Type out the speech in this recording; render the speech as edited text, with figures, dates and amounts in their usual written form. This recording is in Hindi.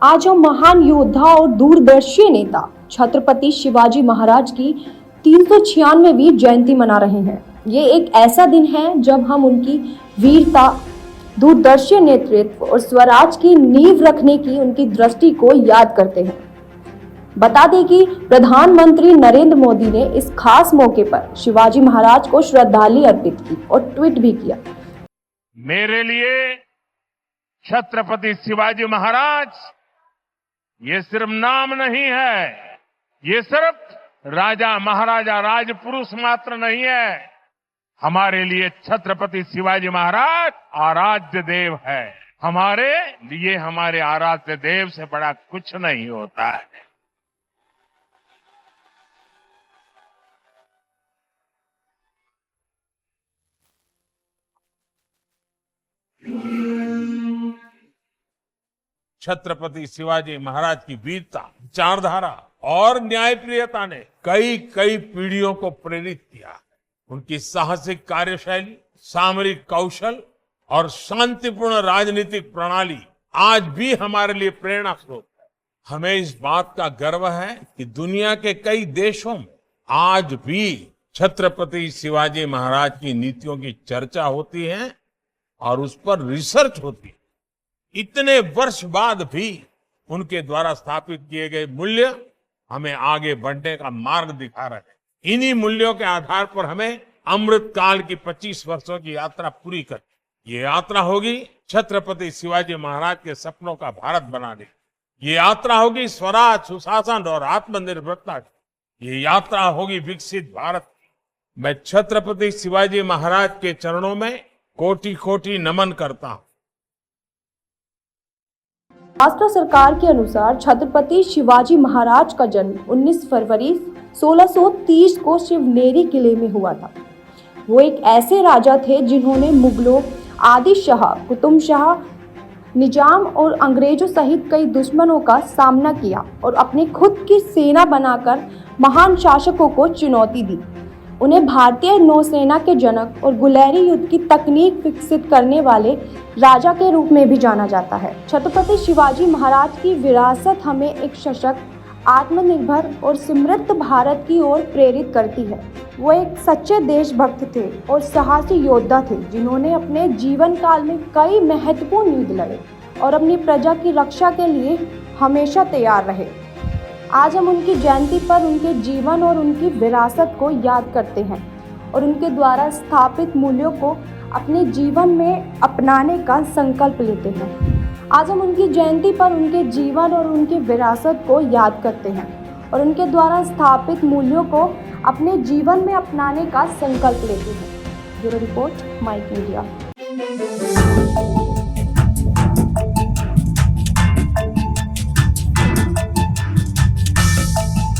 आज हम महान योद्धा और दूरदर्शी नेता छत्रपति शिवाजी महाराज की 396वीं जयंती मना रहे हैं। ये एक ऐसा दिन है जब हम उनकी वीरता, दूरदर्शी नेतृत्व और स्वराज की नींव रखने की उनकी दृष्टि को याद करते हैं। बता दें कि प्रधानमंत्री नरेंद्र मोदी ने इस खास मौके पर शिवाजी महाराज को श्रद्धांजलि अर्पित की और ट्वीट भी किया। मेरे लिए छत्रपति शिवाजी महाराज ये सिर्फ नाम नहीं है, ये सिर्फ राजा महाराजा राजपुरुष मात्र नहीं है। हमारे लिए छत्रपति शिवाजी महाराज आराध्य देव है। हमारे लिए हमारे आराध्य देव से बड़ा कुछ नहीं होता है। छत्रपति शिवाजी महाराज की वीरता, विचारधारा और न्यायप्रियता ने कई पीढ़ियों को प्रेरित किया है। उनकी साहसिक कार्यशैली, सामरिक कौशल और शांतिपूर्ण राजनीतिक प्रणाली आज भी हमारे लिए प्रेरणा स्रोत है। हमें इस बात का गर्व है कि दुनिया के कई देशों में आज भी छत्रपति शिवाजी महाराज की नीतियों की चर्चा होती है और उस पर रिसर्च होती है। इतने वर्ष बाद भी उनके द्वारा स्थापित किए गए मूल्य हमें आगे बढ़ने का मार्ग दिखा रहे हैं। इन्हीं मूल्यों के आधार पर हमें अमृत काल की 25 वर्षों की यात्रा पूरी करनी। ये यात्रा होगी छत्रपति शिवाजी महाराज के सपनों का भारत बनाने की। ये यात्रा होगी स्वराज, सुशासन और आत्मनिर्भरता की। ये यात्रा होगी विकसित भारत की। मैं छत्रपति शिवाजी महाराज के चरणों में कोटि कोटि नमन करता हूं। महाराष्ट्र सरकार के अनुसार छत्रपति शिवाजी महाराज का जन्म 19 फरवरी 1630 को शिवनेरी किले में हुआ था। वो एक ऐसे राजा थे जिन्होंने मुगलों, आदिल शाह, कुतुब शाह, निजाम और अंग्रेजों सहित कई दुश्मनों का सामना किया और अपनी खुद की सेना बनाकर महान शासकों को चुनौती दी। उन्हें भारतीय नौसेना के जनक और गुलैरी युद्ध की तकनीक विकसित करने वाले राजा के रूप में भी जाना जाता है। छत्रपति शिवाजी महाराज की विरासत हमें एक सशक्त, आत्मनिर्भर और समृद्ध भारत की ओर प्रेरित करती है। वो एक सच्चे देशभक्त थे और साहसी योद्धा थे जिन्होंने अपने जीवन काल में कई महत्वपूर्ण युद्ध लड़े और अपनी प्रजा की रक्षा के लिए हमेशा तैयार रहे। आज हम उनकी जयंती पर उनके जीवन और उनकी विरासत को याद करते हैं और उनके द्वारा स्थापित मूल्यों को अपने जीवन में अपनाने का संकल्प लेते हैं। आज हम उनकी जयंती पर उनके जीवन और उनकी विरासत को याद करते हैं और उनके द्वारा स्थापित मूल्यों को अपने जीवन में अपनाने का संकल्प लेते हैं। Bureau report, Mike media.